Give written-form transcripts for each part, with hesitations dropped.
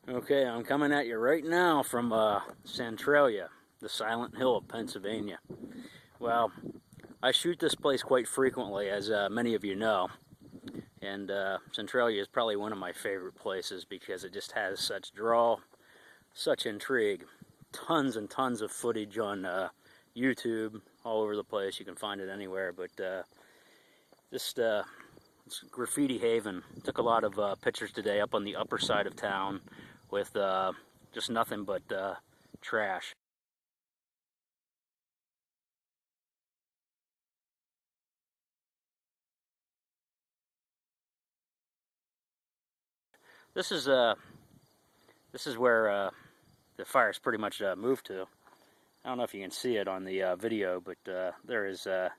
Okay, I'm coming at you right now from Centralia, the Silent Hill of Pennsylvania. Well, I shoot this place quite frequently, as many of you know, and Centralia is probably one of my favorite places because it just has such draw, such intrigue. Tons and tons of footage on YouTube, all over the place. You can find it anywhere, but just it's graffiti haven. Took a lot of pictures today up on the upper side of town with just nothing but trash. This is where the fire's pretty much moved to. I don't know if you can see it on the video, but there's a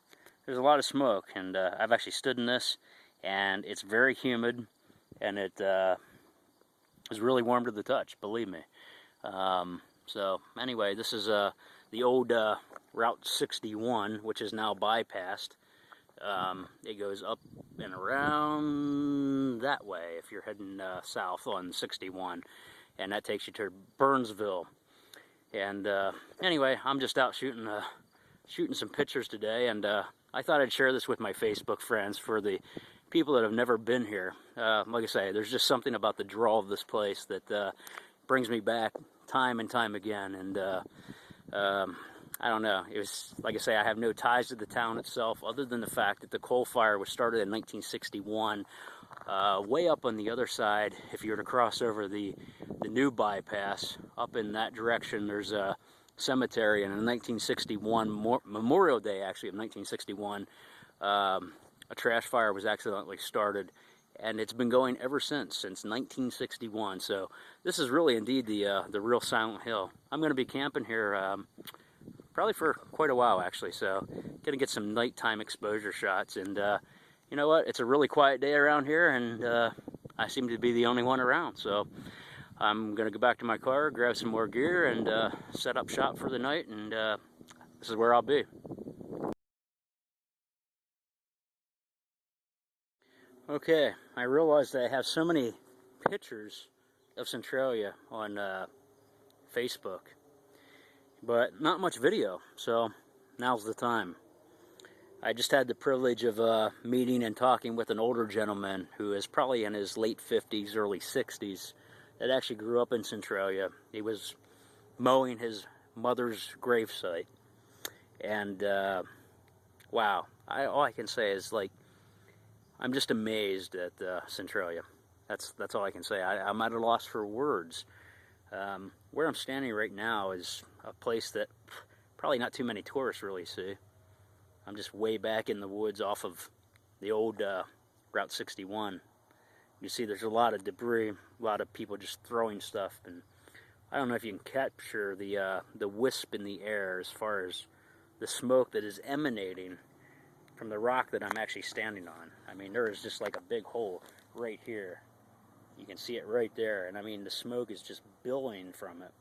lot of smoke, and I've actually stood in this, and it's very humid, and it is really warm to the touch, believe me. So anyway, this is the old Route 61, which is now bypassed. It goes up and around that way if you're heading south on 61, and that takes you to Burnsville. And anyway, I'm just out shooting some pictures today, and I thought I'd share this with my Facebook friends for the people that have never been here. Like I say, there's just something about the draw of this place that brings me back time and time again, and I don't know. It was, like I say, I have no ties to the town itself other than the fact that the coal fire was started in 1961, way up on the other side. If you were to cross over the new bypass, up in that direction, there's a cemetery, and in 1961, Memorial Day actually of 1961, a trash fire was accidentally started, and it's been going ever since 1961. So this is really indeed the real Silent Hill. I'm going to be camping here probably for quite a while, actually, so gonna get some nighttime exposure shots. And you know what, it's a really quiet day around here, and I seem to be the only one around, so I'm gonna go back to my car, grab some more gear, and set up shop for the night, and this is where I'll be. Okay, I realized that I have so many pictures of Centralia on Facebook, but not much video, so now's the time. I just had the privilege of meeting and talking with an older gentleman who is probably in his late 50s, early 60s, that actually grew up in Centralia. He was mowing his mother's gravesite, and wow, all I can say is, like, I'm just amazed at Centralia. That's all I can say. I'm at a loss for words. Where I'm standing right now is a place that probably not too many tourists really see. I'm just way back in the woods off of the old Route 61. You see there's a lot of debris, a lot of people just throwing stuff, and I don't know if you can capture the wisp in the air as far as the smoke that is emanating from the rock that I'm actually standing on. I mean, there is just like a big hole right here. You can see it right there, and I mean, the smoke is just billowing from it.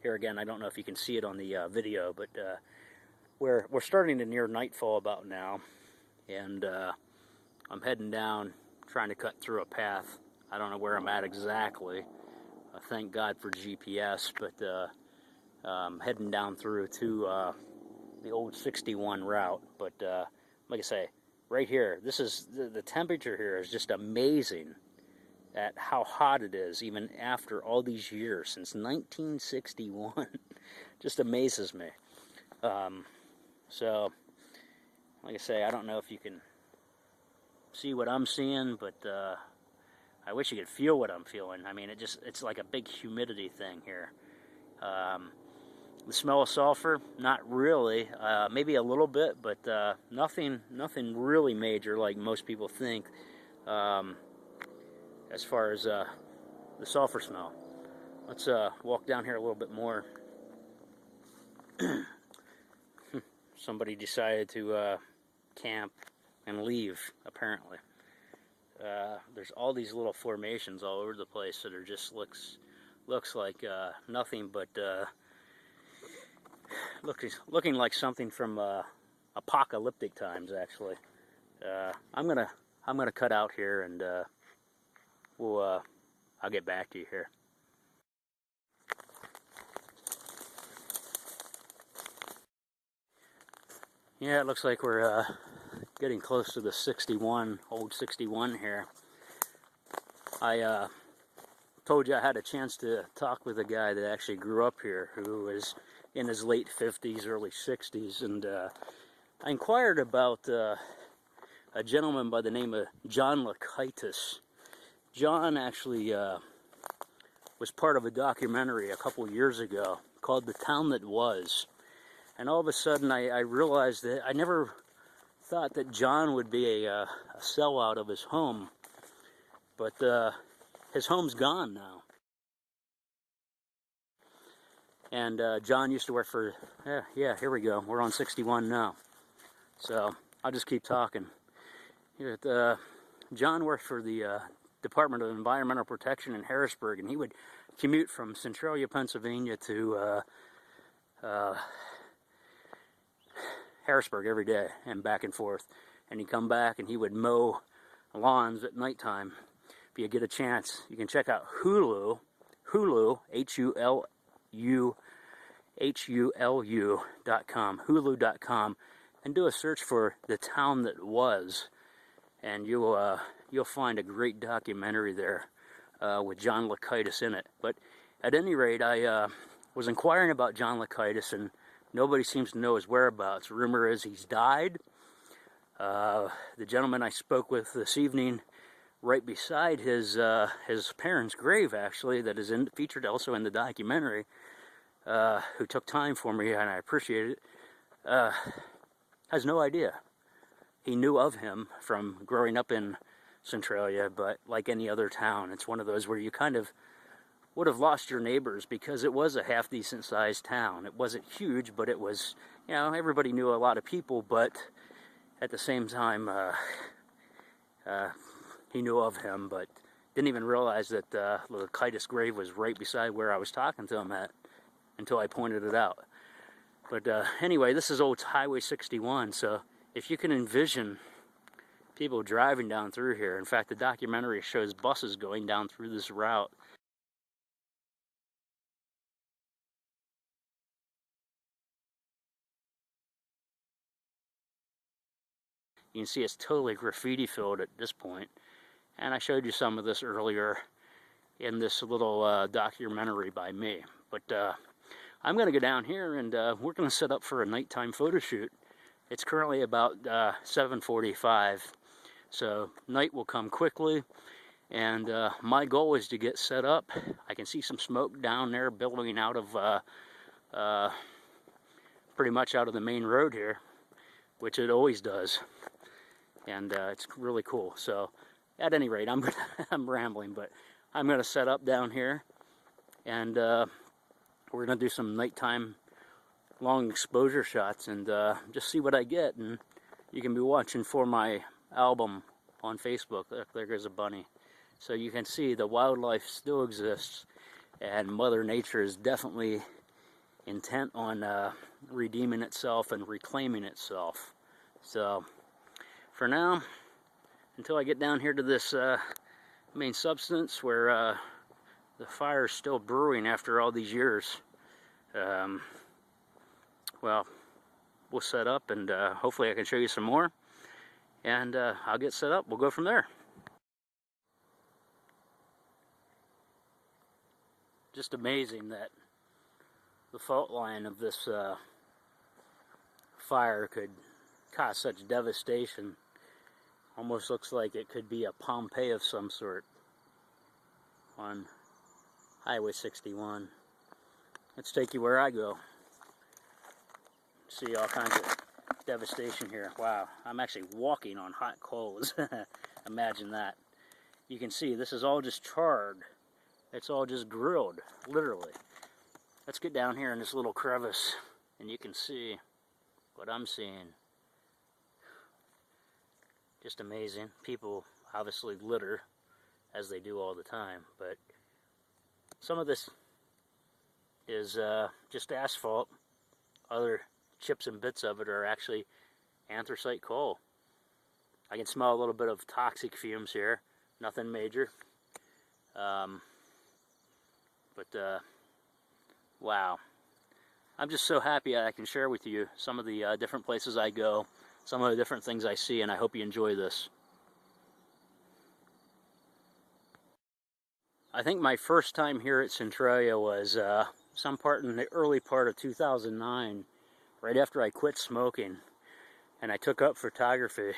Here again, I don't know if you can see it on the video, but we're starting to near nightfall about now, and I'm heading down, trying to cut through a path. I don't know where I'm at exactly. Thank God for GPS, but I'm heading down through to the old 61 route. But like I say, right here, this is the temperature here is just amazing at how hot it is, even after all these years, since 1961. Just amazes me. So, like I say, I don't know if you can see what I'm seeing, but I wish you could feel what I'm feeling. I mean, it's like a big humidity thing here. The smell of sulfur, not really. Maybe a little bit, but nothing really major like most people think. As far as the sulfur smell. Let's walk down here a little bit more. Somebody decided to camp and leave, apparently. There's all these little formations all over the place that are just looks like nothing but looking like something from apocalyptic times, actually. I'm gonna cut out here, and I'll get back to you here. Yeah, it looks like we're getting close to the 61, old 61 here. I told you I had a chance to talk with a guy that actually grew up here, who was in his late 50s, early 60s, and I inquired about a gentleman by the name of John Lakaitis. John actually was part of a documentary a couple years ago called The Town That Was. And all of a sudden I realized that I never thought that John would be a sellout of his home. But his home's gone now. And John used to work for, yeah, here we go. We're on 61 now. So I'll just keep talking. John worked for the Department of Environmental Protection in Harrisburg, and he would commute from Centralia, Pennsylvania to Harrisburg every day and back and forth. And he'd come back and he would mow lawns at nighttime. If you get a chance, you can check out Hulu, Hulu.com, Hulu.com, and do a search for The Town That Was, and you'll find a great documentary there with John Lakaitis in it. But at any rate, I was inquiring about John Lakaitis, and nobody seems to know his whereabouts. Rumor is he's died. The gentleman I spoke with this evening, right beside his parents' grave, actually, that is featured also in the documentary, who took time for me, and I appreciate it, has no idea. He knew of him from growing up in Centralia, but like any other town, it's one of those where you kind of would have lost your neighbors, because it was a half-decent sized town. It wasn't huge, but it was, you know, everybody knew a lot of people, but at the same time, he knew of him, but didn't even realize that the Lakaitis grave was right beside where I was talking to him at, until I pointed it out. But anyway, this is old Highway 61, so if you can envision people driving down through here. In fact, the documentary shows buses going down through this route. You can see it's totally graffiti filled at this point. And I showed you some of this earlier in this little documentary by me. But I'm going to go down here, and we're going to set up for a nighttime photo shoot. It's currently about 7:45, so night will come quickly. And my goal is to get set up. I can see some smoke down there billowing out of pretty much out of the main road here, which it always does. And it's really cool. So at any rate, I'm rambling, but I'm going to set up down here, and we're going to do some nighttime long exposure shots, and just see what I get. And you can be watching for my album on Facebook. There goes a bunny. So you can see the wildlife still exists, and Mother Nature is definitely intent on redeeming itself and reclaiming itself. So for now, until I get down here to this main substance where the fire is still brewing after all these years, well, we'll set up, and hopefully I can show you some more, and I'll get set up. We'll go from there. Just amazing that the fault line of this fire could cause such devastation. Almost looks like it could be a Pompeii of some sort on Highway 61. Let's take you where I go. See all kinds of devastation here. Wow, I'm actually walking on hot coals. Imagine that. You can see this is all just charred. It's all just grilled, literally. Let's get down here in this little crevice, and you can see what I'm seeing. Just amazing. People obviously litter, as they do all the time, but some of this is just asphalt. Other chips and bits of it are actually anthracite coal. I can smell a little bit of toxic fumes here. Nothing major. But wow. I'm just so happy I can share with you some of the different places I go, some of the different things I see, and I hope you enjoy this. I think my first time here at Centralia was some part in the early part of 2009, right after I quit smoking, and I took up photography.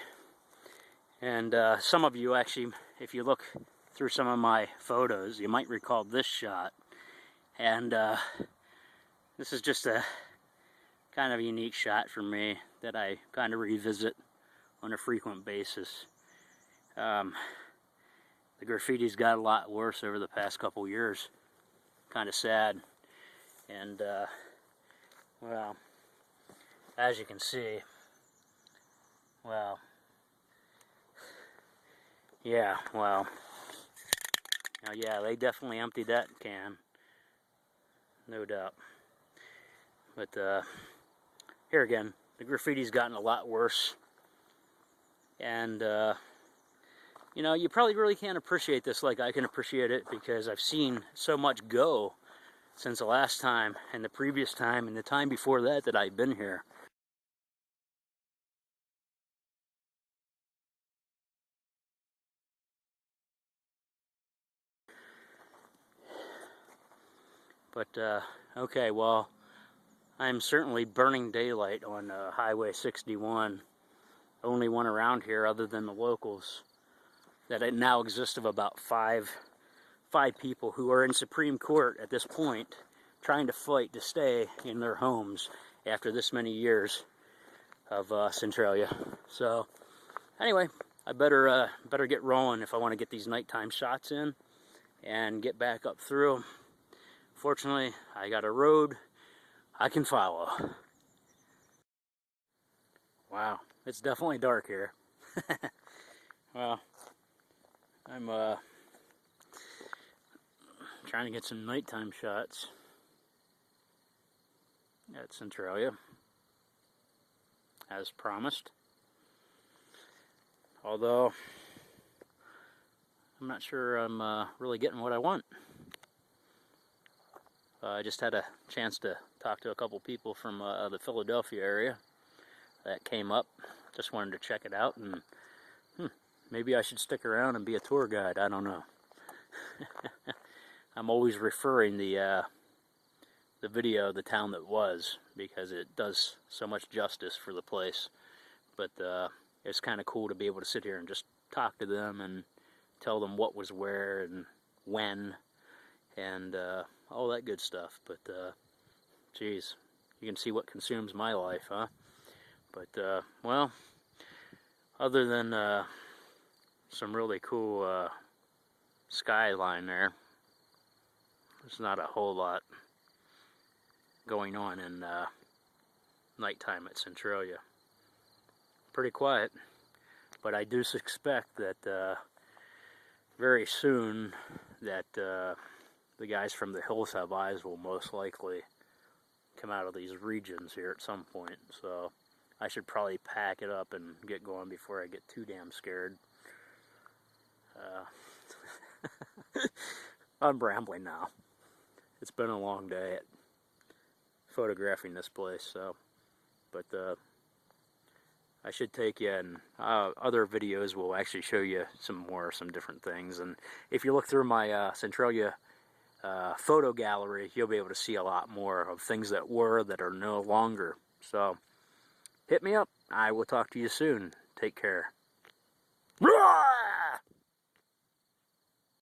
And some of you actually, if you look through some of my photos, you might recall this shot. And this is just a kind of unique shot for me that I kind of revisit on a frequent basis. The graffiti's got a lot worse over the past couple years. Kind of sad. And, well, as you can see, well, yeah, well, yeah, they definitely emptied that can, no doubt. But here again, the graffiti's gotten a lot worse, and you know, you probably really can't appreciate this like I can appreciate it, because I've seen so much go since the last time, and the previous time, and the time before that I've been here. But, okay, well, I'm certainly burning daylight on Highway 61. Only one around here other than the locals. That it now exists of about five people who are in Supreme Court at this point, trying to fight to stay in their homes after this many years of Centralia. So, anyway, I better get rolling if I want to get these nighttime shots in and get back up through. Fortunately, I got a road I can follow. Wow, it's definitely dark here. Well, I'm trying to get some nighttime shots at Centralia, as promised. Although, I'm not sure I'm really getting what I want. I just had a chance to talk to a couple people from the Philadelphia area that came up. Just wanted to check it out, and maybe I should stick around and be a tour guide. I don't know. I'm always referring the video of the town that was, because it does so much justice for the place. But it's kind of cool to be able to sit here and just talk to them and tell them what was where and when, and all that good stuff. But geez, you can see what consumes my life, huh? But well, other than some really cool skyline there, there's not a whole lot going on in nighttime at Centralia. Pretty quiet, but I do suspect that very soon that the guys from the Hills Have Eyes will most likely come out of these regions here at some point. So I should probably pack it up and get going before I get too damn scared. I'm rambling now. It's been a long day at photographing this place, so, but I should take you, and other videos will actually show you some different things. And if you look through my Centralia photo gallery, you'll be able to see a lot more of things that are no longer. So hit me up. I will talk to you soon. Take care. Roar!